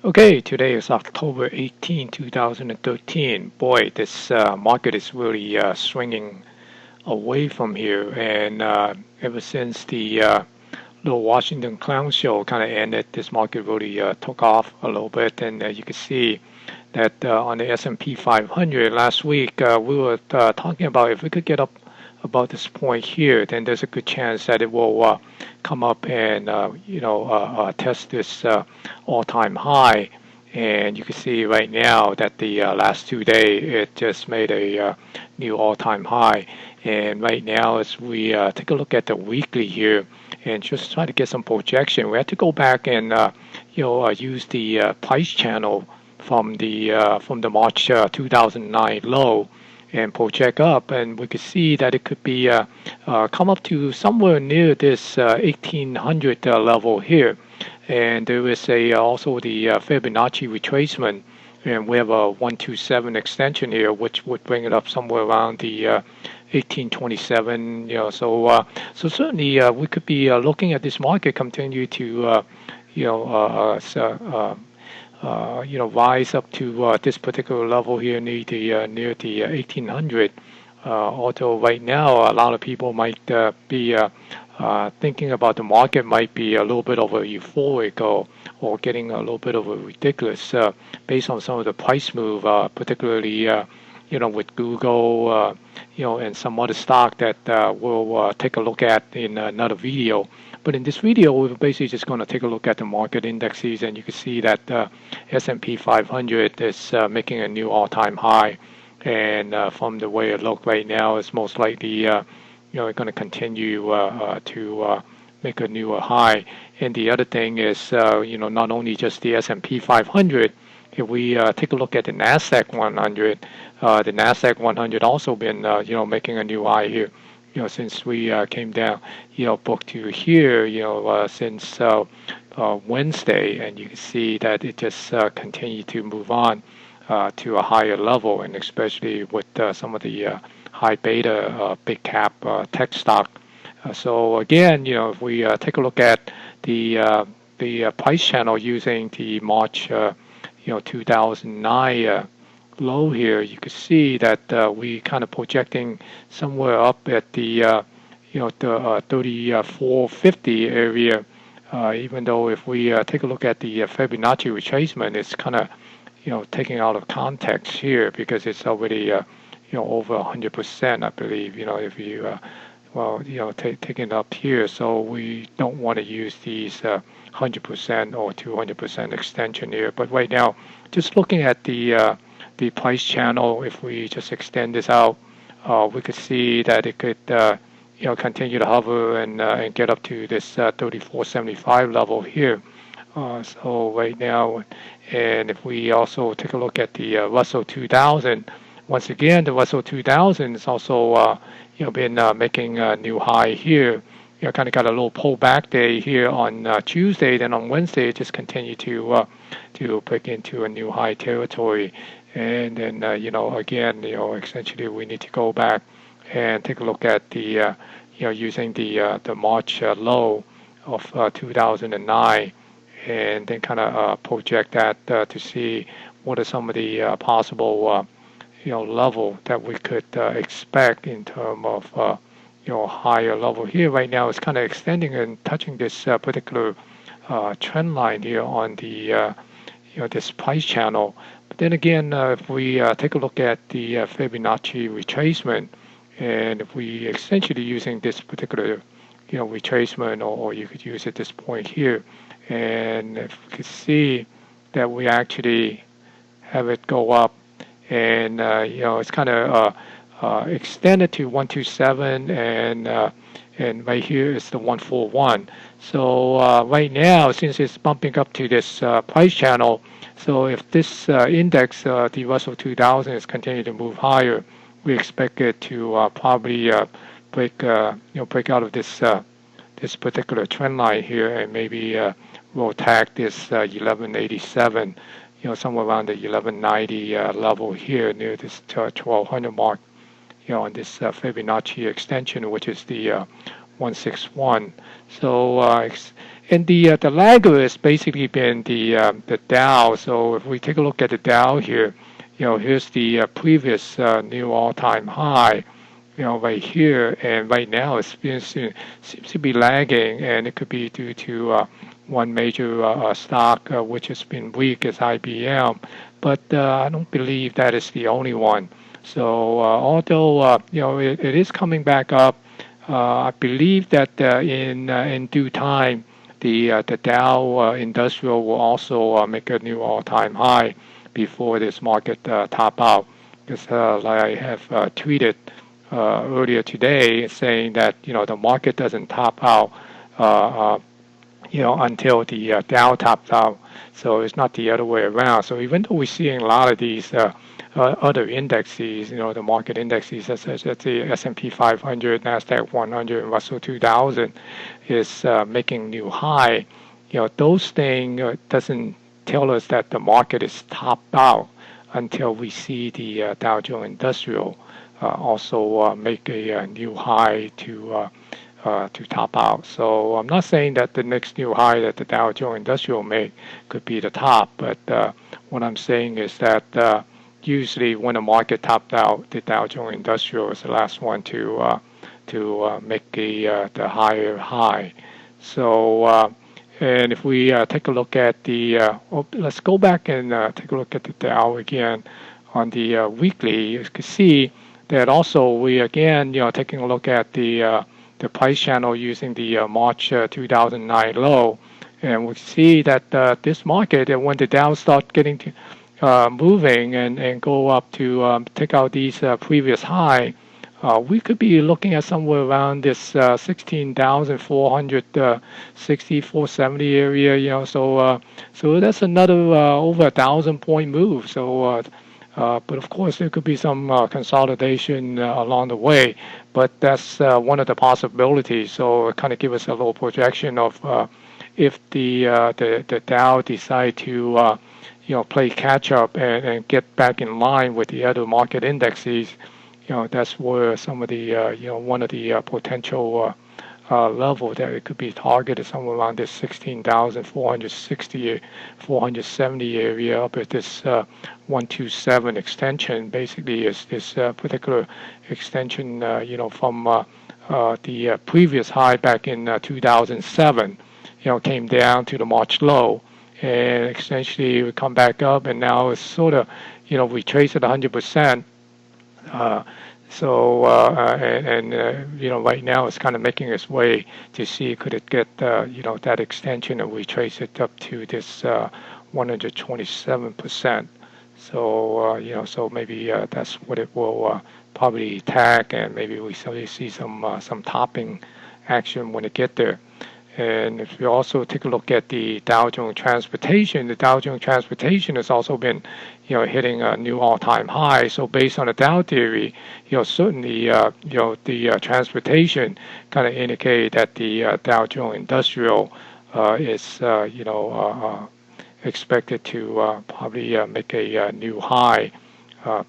Okay, today is October 18, 2013. Boy, this market is really swinging away from here. And ever since the little Washington Clown Show kind of ended, this market really took off a little bit. And you can see that on the S&P 500 last week, we were talking about if we could get up about this point here, then there's a good chance that it will come up and test this all-time high. And you can see right now that the last 2 days it just made a new all-time high. And right now, as we take a look at the weekly here and just try to get some projection, we have to go back and use the price channel from the March 2009 low and project up, and we could see that it could be come up to somewhere near this 1800 level here. And there is also the Fibonacci retracement, and we have a 127 extension here, which would bring it up somewhere around the 1827. So certainly we could be looking at this market continue to rise up to this particular level here near the 1800. Although right now a lot of people might be thinking about the market might be a little bit of a euphoric or getting a little bit of a ridiculous based on some of the price move, particularly with Google, and some other stock that we'll take a look at in another video. But in this video, we're basically just going to take a look at the market indexes, and you can see that S&P 500 is making a new all-time high. And from the way it looks right now, it's most likely going to continue to make a new high. And the other thing is, not only just the S&P 500. If we take a look at the Nasdaq 100, the Nasdaq 100 also been making a new high here. Since we came down, book to here, since Wednesday, and you can see that it just continued to move on to a higher level, and especially with some of the high beta, big cap tech stock. So again, if we take a look at the price channel using the March 2009 low here, you can see that we kind of projecting somewhere up at the the 3450 area. Even though if we take a look at the Fibonacci retracement, it's kind of taking out of context here because it's already over 100%, I believe. If you taking it up here, so we don't want to use these 100% or 200% extension here. But right now, just looking at the price channel, if we just extend this out, we could see that it could continue to hover and get up to this 3475 level here. So right now, and if we also take a look at the Russell 2000, once again, the Russell 2000 is also been making a new high here. Kind of got a little pullback day here on Tuesday. Then on Wednesday, it just continued to break into a new high territory. And then again, essentially we need to go back and take a look at the using the March low of 2009, and then kind of project that to see what are some of the possible level that we could expect in terms of higher level here. Right now it's kind of extending and touching this particular trend line here on the this price channel. But then again, if we take a look at the Fibonacci retracement, and if we essentially using this particular retracement, or you could use at this point here, and if we could see that we actually have it go up, and it's kind of extended to 127, and right here is the 141. So right now, since it's bumping up to this price channel, so if this index, the Russell 2000, is continuing to move higher, we expect it to probably break out of this particular trend line here, and maybe we'll tag this 1187, somewhere around the 1190 level here near this 1200 mark, on this Fibonacci extension, which is the 161. So And the lagger has basically been the Dow. So if we take a look at the Dow here, here's the previous new all-time high, right here, and right now seems to be lagging, and it could be due to one major stock which has been weak as IBM, but I don't believe that is the only one. So although it is coming back up, I believe that in due time the Dow Industrial will also make a new all-time high before this market top out. Because like I have tweeted earlier today, saying that the market doesn't top out, until the Dow tops out. So it's not the other way around. So even though we're seeing a lot of these other indexes, the market indexes such as the S&P 500, Nasdaq 100, and Russell 2000 is making new high, those things doesn't tell us that the market is topped out until we see the Dow Jones Industrial also make a new high to top out. So I'm not saying that the next new high that the Dow Jones Industrial make could be the top, but what I'm saying is that usually when the market topped out, the Dow Jones Industrial is the last one to make the higher high. So and if we take a look at let's go back and take a look at the Dow again on the weekly. You can see that also we again taking a look at the price channel using the March 2009 low, and we see that this market, when the Dow start getting to moving and go up to take out these previous high, we could be looking at somewhere around this 16,460, 470 area. So that's another over 1,000-point move. So. But of course, there could be some consolidation along the way, but that's one of the possibilities. So it kind of gives us a little projection of if the Dow decide to play catch up and get back in line with the other market indexes. That's where some of the one of the potential level that it could be targeted somewhere around this 16,460, 470 area up at this 127 extension. Basically, is this particular extension, from the previous high back in 2007, came down to the March low, and essentially we come back up, and now it's sort of, retraced at 100%. Right now it's kind of making its way to see could it get that extension and retrace it up to this 127%. So maybe that's what it will probably tag, and maybe we see some topping action when it get there. And if we also take a look at the Dow Jones Transportation, the Dow Jones Transportation has also been, hitting a new all-time high. So based on the Dow theory, certainly, the transportation kind of indicate that the Dow Jones Industrial is, expected to probably make a new high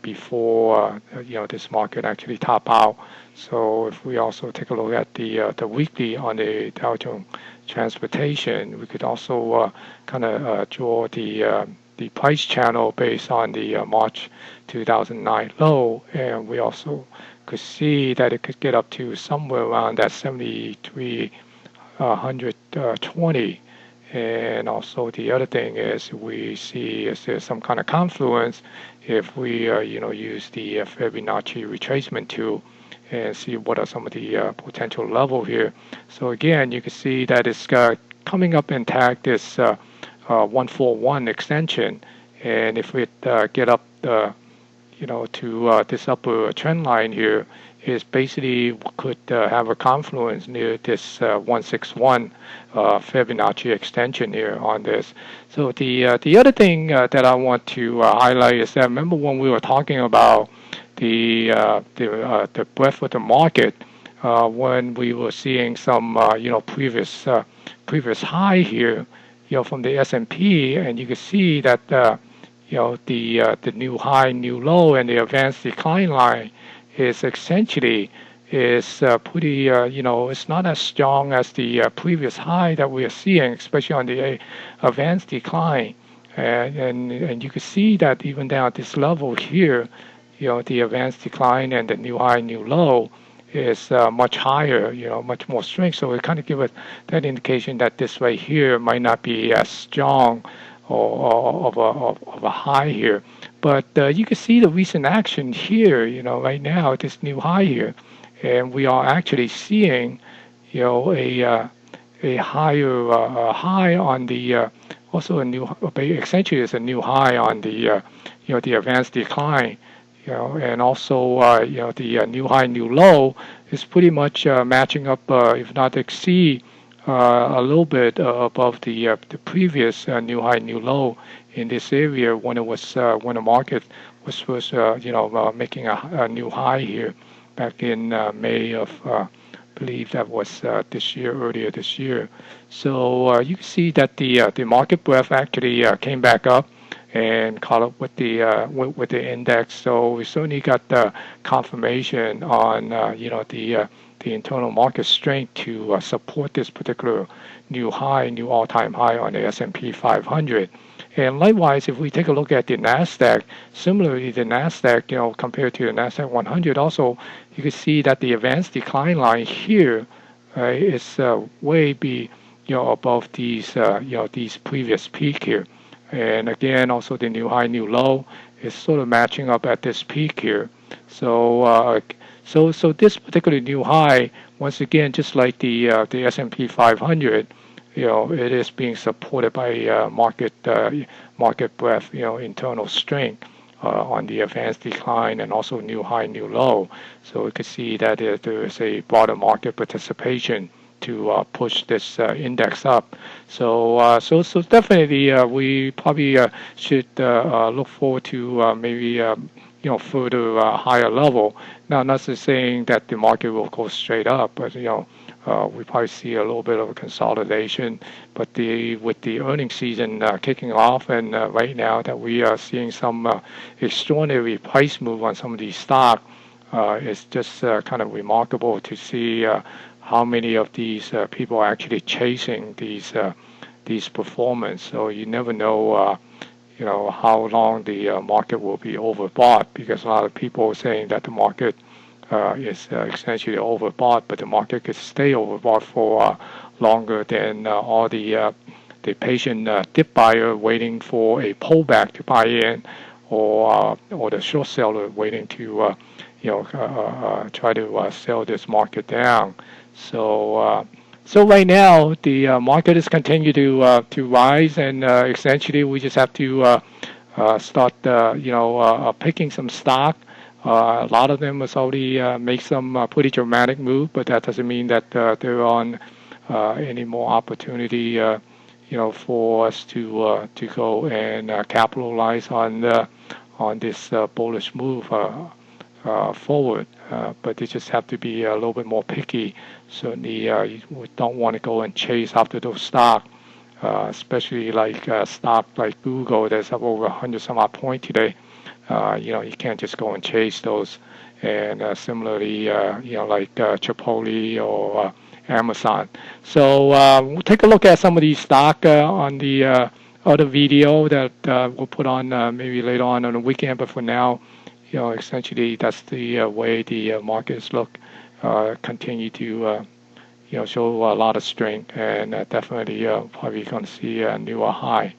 before this market actually top out. So if we also take a look at the weekly on the Dow Jones Transportation, we could also kind of draw the price channel based on the March 2009 low, and we also could see that it could get up to somewhere around that 7,320. And also the other thing is we see is there's some kind of confluence if we use the Fibonacci retracement tool and see what are some of the potential level here. So again, you can see that it's coming up and tag this 141 extension, and if we get up to this upper trend line here, is basically could have a confluence near this 161 Fibonacci extension here on this. So the other thing that I want to highlight is that remember when we were talking about the breadth of the market when we were seeing some previous high here from the S&P, and you can see that the new high, new low, and the advanced decline line is essentially is pretty, it's not as strong as the previous high that we are seeing, especially on the advanced decline. And you can see that even down at this level here, the advanced decline and the new high, new low is much higher, much more strength. So it kind of gives us that indication that this right here might not be as strong or of a high here. But you can see the recent action here, right now at this new high here. And we are actually seeing, a higher high on the also a new essentially is a new high on the the advanced decline, and also the new high, new low is pretty much matching up, if not exceed a little bit above the previous new high, new low in this area when it was when the market was making a new high here back in May of believe that was this year, earlier this year. So you can see that the market breadth actually came back up and caught up with the index. So we certainly got the confirmation on the internal market strength to support this particular new high, new all-time high on the S&P 500. And likewise, if we take a look at the Nasdaq, similarly, the Nasdaq, compared to the Nasdaq 100, also you can see that the advanced decline line here is above these previous peak here. And again, also the new high, new low is sort of matching up at this peak here. So so this particular new high, once again, just like the S&P 500, it is being supported by market breadth, internal strength on the advanced decline and also new high, new low. So we could see that there is a broader market participation to push this index up. So so definitely we probably should look forward to maybe further higher level. Now, not saying that the market will go straight up, but we probably see a little bit of a consolidation. But with the earnings season kicking off, and right now that we are seeing some extraordinary price move on some of these stocks, it's just kind of remarkable to see how many of these people are actually chasing these performance. So you never know. How long the market will be overbought, because a lot of people are saying that the market is essentially overbought, but the market could stay overbought for longer than all the patient dip buyer waiting for a pullback to buy in, or the short seller waiting to try to sell this market down. So so right now the market is continuing to rise, and essentially we just have to start picking some stock. A lot of them has already make some pretty dramatic move, but that doesn't mean that they're on any more opportunity for us to go and capitalize on this bullish move forward. But they just have to be a little bit more picky. Certainly, we don't want to go and chase after those stocks, especially like stock like Google that's up over 100 some odd point today. You can't just go and chase those. And similarly, like Chipotle or Amazon. So we'll take a look at some of these stock on the other video that we'll put on maybe later on the weekend. But for now, essentially that's the way the markets look. Continue to show a lot of strength, and definitely probably going to see a newer high.